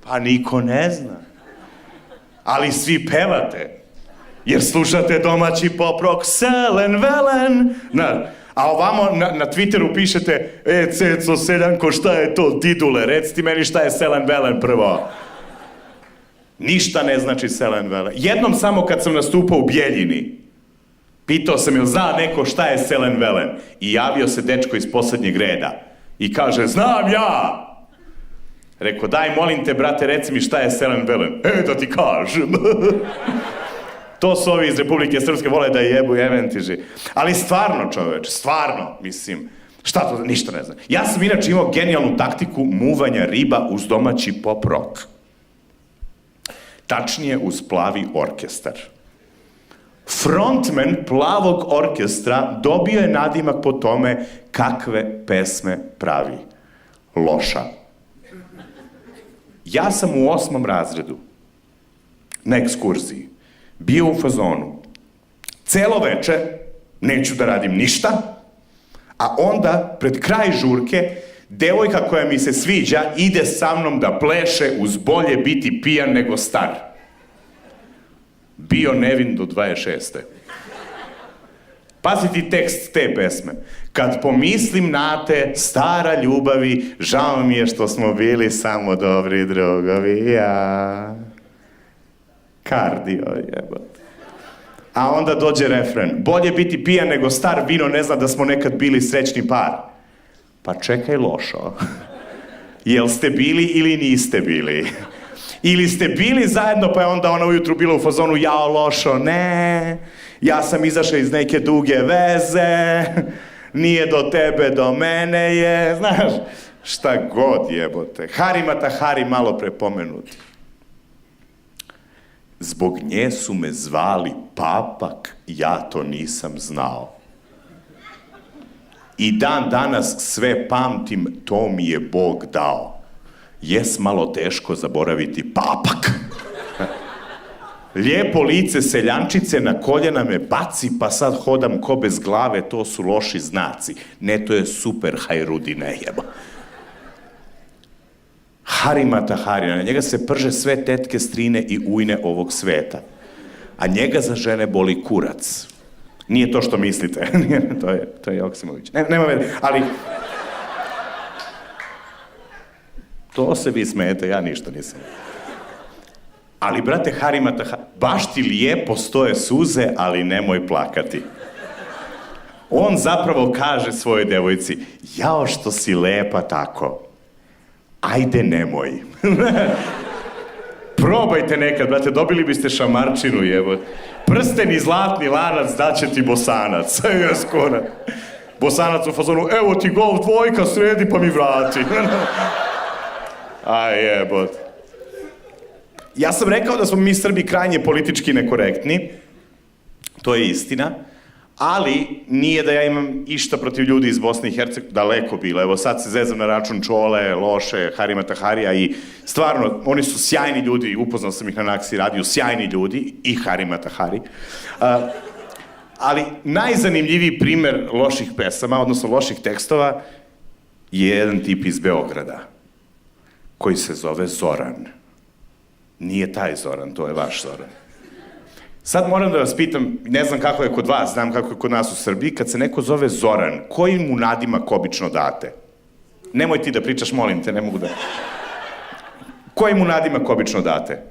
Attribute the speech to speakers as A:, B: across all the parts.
A: Pa niko ne zna. Ali svi pevate. Jer slušate domaći pop rock, Selen Velen. A ovamo na Twitteru pišete, Ceco Seljanko, šta je to, Didule, reci ti meni šta je Selen Velen prvo. Ništa ne znači Selen Velen. Jednom samo kad sam nastupao u Bjeljini, pitao sam jel zna neko šta je Selen Velen. I javio se dečko iz poslednjeg reda. I kaže, znam ja! Rekao, daj molim te, brate, reci mi šta je Selen Velen. Da ti kažem. To su ovi iz Republike Srpske, vole da jebu eventiži. Ali stvarno, čoveč, stvarno, mislim, šta to, ništa ne znam. Ja sam inače imao genijalnu taktiku muvanja riba uz domaći pop rock. Tačnije uz plavi orkestar. Frontman plavog orkestra dobio je nadimak po tome kakve pesme pravi. Loša. Ja sam u 8. razredu na ekskurziji bio u fazonu. Celo veče neću da radim ništa, a onda pred kraj žurke devojka koja mi se sviđa ide sa mnom da pleše uz bolje biti pijan nego star. Bio nevin do 26. Paziti tekst te pesme. Kad pomislim na te, stara ljubavi, žao mi je što smo bili samo dobri drugovi, ja. Kardio, jebote. A onda dođe refren. Bolje biti pijan nego star, vino ne zna da smo nekad bili srećni par. Pa čekaj, lošo. Jel ste bili ili niste bili? Ili ste bili zajedno, pa je onda ona ujutru bila u fazonu, jao, lošo, ne, ja sam izašao iz neke duge veze, nije do tebe, do mene je, znaš, šta god jebote. Hari Matahari malo prepomenuti. Zbog nje su me zvali papak, ja to nisam znao. I dan danas sve pamtim, to mi je Bog dao. Jes malo teško zaboraviti papak. Lijepo lice seljančice na koljena me baci, pa sad hodam ko bez glave, to su loši znaci. Ne, to je super, Hajrudine, jeba. Hari Matahari, na njega se prže sve tetke, strine i ujne ovog sveta. A njega za žene boli kurac. Nije to što mislite. To je Joksimović. Nema vede, ali... To se vi smete, ja ništa nisam. Ali, brate, Hari Matahari, baš ti lijepo stoje suze, ali nemoj plakati. On zapravo kaže svojoj devojci, jao što si lepa tako, ajde nemoj. Probajte nekad, brate, dobili biste šamarčinu, jebo. Prsten i zlatni lanac daće ti Bosanac. Bosanac u fazonu, evo ti golf dvojka, sredi pa mi vrati. Aj jebot. Ja sam rekao da smo mi Srbi krajnje politički nekorektni, to je istina, ali nije da ja imam išta protiv ljudi iz Bosne i Hercegovine, daleko bilo. Evo sad se zezam na račun Čole, Loše, Hari Mataharija i stvarno, oni su sjajni ljudi, upoznao sam ih na Naksi radiju, sjajni ljudi i Hari Matahari. Ali najzanimljiviji primer loših pesama, odnosno loših tekstova, je jedan tip iz Beograda, koji se zove Zoran. Nije taj Zoran, to je vaš Zoran. Sad moram da vas pitam, ne znam kako je kod vas, znam kako je kod nas u Srbiji, kad se neko zove Zoran, koji mu nadimak obično date? Nemoj ti da pričaš, molim te, ne mogu da... Koji mu nadimak obično date?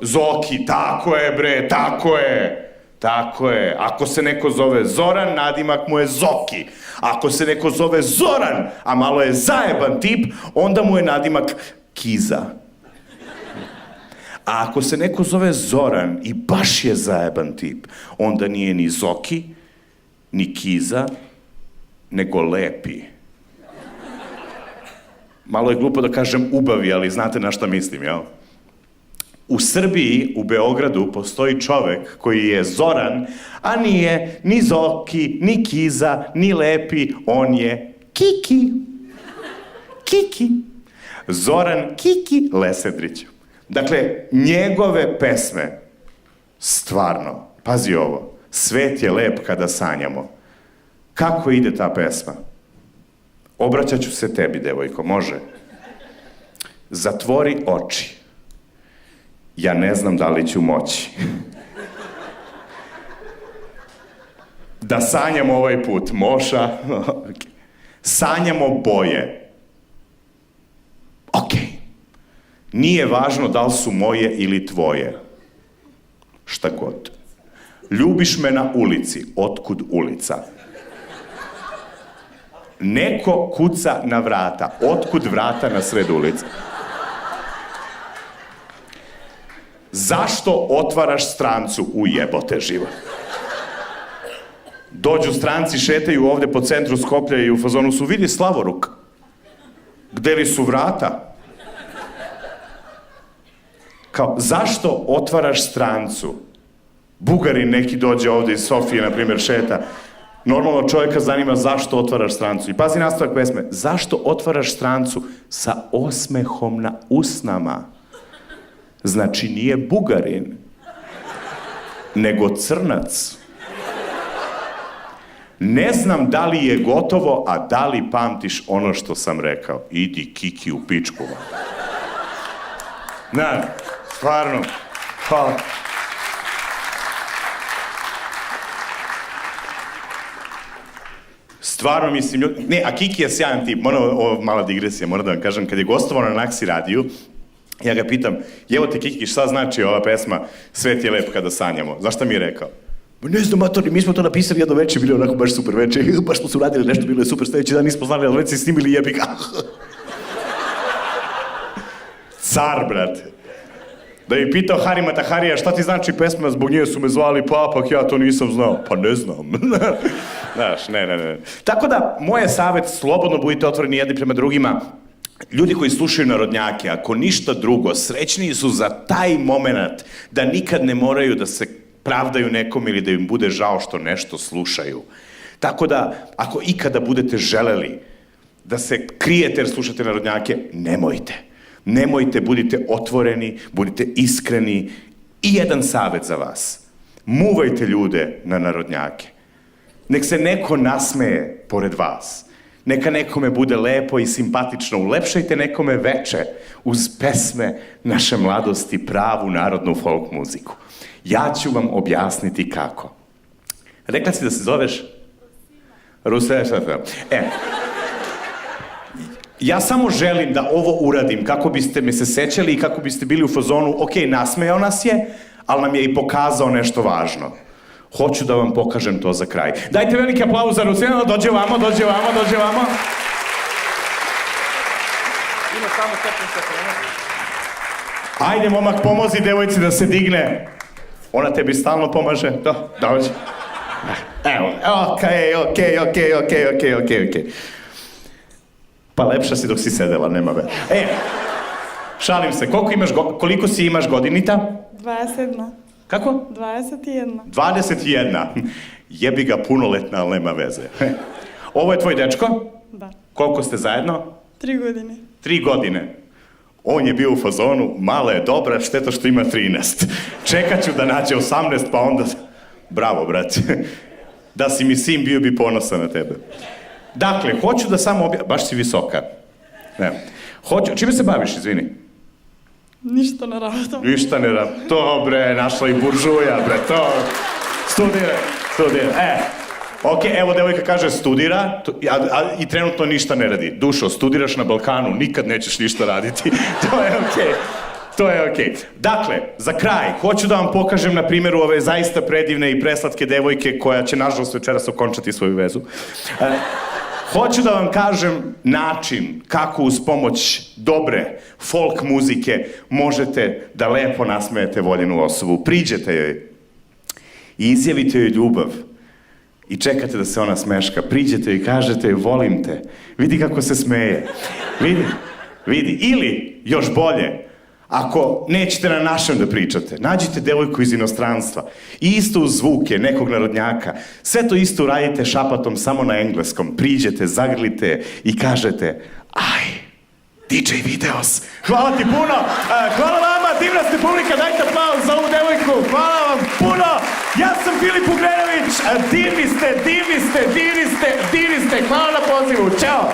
A: Zoki, tako je bre, tako je. Tako je. Ako se neko zove Zoran, nadimak mu je Zoki. Ako se neko zove Zoran, a malo je zajeban tip, onda mu je nadimak Kiza. A ako se neko zove Zoran i baš je zajeban tip, onda nije ni Zoki, ni Kiza, nego Lepi. Malo je glupo da kažem ubavi, ali znate na šta mislim, jel? U Srbiji, u Beogradu, postoji čovek koji je Zoran, a nije ni Zoki, ni Kiza, ni Lepi, on je Kiki. Kiki. Zoran Kiki Lesedrić. Dakle, njegove pesme, stvarno, pazi ovo, svet je lep kada sanjamo. Kako ide ta pesma? Obraćat ću se tebi, devojko, može? Zatvori oči. Ja ne znam da li ću moći. Da sanjam ovaj put, Moša. Sanjamo boje. Ok. Nije važno da li su moje ili tvoje. Šta god. Ljubiš me na ulici. Otkud ulica? Neko kuca na vrata. Otkud vrata na sred ulice? Zašto otvaraš strancu? Ujebote život. Dođu stranci, šetaju ovde po centru Skoplja i u fazonu su, vidi Slavoruk. Gde li su vrata? Kao, zašto otvaraš strancu? Bugarin neki dođe ovde iz Sofije, na primjer, šeta. Normalno čovjeka zanima zašto otvaraš strancu. I pazi nastavak pesme. Zašto otvaraš strancu? Sa osmehom na usnama. Znači nije Bugarin, nego crnac. Ne znam da li je gotovo, a da li pamtiš ono što sam rekao. Idi kiki u pičku. Ne, stvarno. Hvala. Stvarno mislim, ne, a Kiki je sjajan tip, ovo mala digresija, moram da vam kažem, kad je gostovao na Naksi radiju, ja ga pitam, evo te Kiki, šta znači ova pesma Svet je lep kada sanjamo? Znaš šta mi je rekao? Ne znam, matori, mi smo to napisali jedno veče, bilo je onako baš super veče, baš smo se uradili nešto, bilo je super, sledeći dan nismo znali, ali već se snimili jebi ga. Car, brate. Da je pitao Harima Taharija šta ti znači pesma, zbog nje su me zvali papak, ja to nisam znao. Pa ne znam. Znaš, ne. Tako da, moj je savjet, slobodno budite otvoreni jedni prema drugima. Ljudi koji slušaju narodnjake, ako ništa drugo, srećniji su za taj moment da nikad ne moraju da se pravdaju nekom ili da im bude žao što nešto slušaju. Tako da, ako ikada budete želeli da se krijete jer slušate narodnjake, nemojte. Nemojte, budite otvoreni, budite iskreni. I jedan savjet za vas. Muvajte ljude na narodnjake. Nek se neko nasmeje pored vas. Neka nekome bude lepo i simpatično. Ulepšajte nekome veče uz pesme naše mladosti, pravu narodnu folk muziku. Ja ću vam objasniti kako. Rekla si da se zoveš? Rusina. Ja samo želim da ovo uradim kako biste me se sećali i kako biste bili u fazonu, ok, nasmejao nas je, ali nam je i pokazao nešto važno. Hoću da vam pokažem to za kraj. Dajte veliki aplauz za Rusina, dođe vamo.
B: Ima samo stepen.
A: Ajde, momak, pomozi devojci da se digne. Ona tebi stalno pomaže. Dođe. Evo, okej. Pa lepša si dok si sedela, nema veze. Šalim se, koliko si imaš godinita?
C: 21.
A: Kako?
C: 21.
A: 21. Jebi ga punoletna, ali nema veze. Ovo je tvoj dečko?
C: Da.
A: Koliko ste zajedno?
C: 3 godine.
A: 3 godine. On je bio u fazonu, mala je dobra, šteta što ima 13. Čekat ću da nađe 18, pa onda... Bravo, brate. Da si mi sin, bio bi ponosan na tebe. Dakle, hoću da samo baš si visoka. Ne. Čime se baviš, izvini?
C: Ništa ne radim.
A: Ništa ne radim. To, bre, našla i buržuja, bre, to. Studira. Ok, evo devojka kaže studira, i trenutno ništa ne radi. Dušo, studiraš na Balkanu, nikad nećeš ništa raditi. To je okej. Dakle, za kraj, hoću da vam pokažem na primjeru ove zaista predivne i preslatke devojke koja će, nažalost, večeras okončati svoju vezu. Hoću da vam kažem način kako uz pomoć dobre folk muzike možete da lepo nasmejete voljenu osobu. Priđete joj i izjavite joj ljubav i čekate da se ona smeška. Priđete joj i kažete joj volim te. Vidi kako se smeje. Vidi. Ili, još bolje, ako nećete na našem da pričate, nađite devojku iz inostranstva i isto uz zvuke nekog narodnjaka. Sve to isto uradite šapatom samo na engleskom. Priđete, zagrlite i kažete aj, DJ Videos. Hvala ti puno. Hvala vama, divna ste publika. Dajte aplauz za ovu devojku. Hvala vam puno. Ja sam Filip Ugrenović. Divni ste. Hvala na pozivu. Ćao.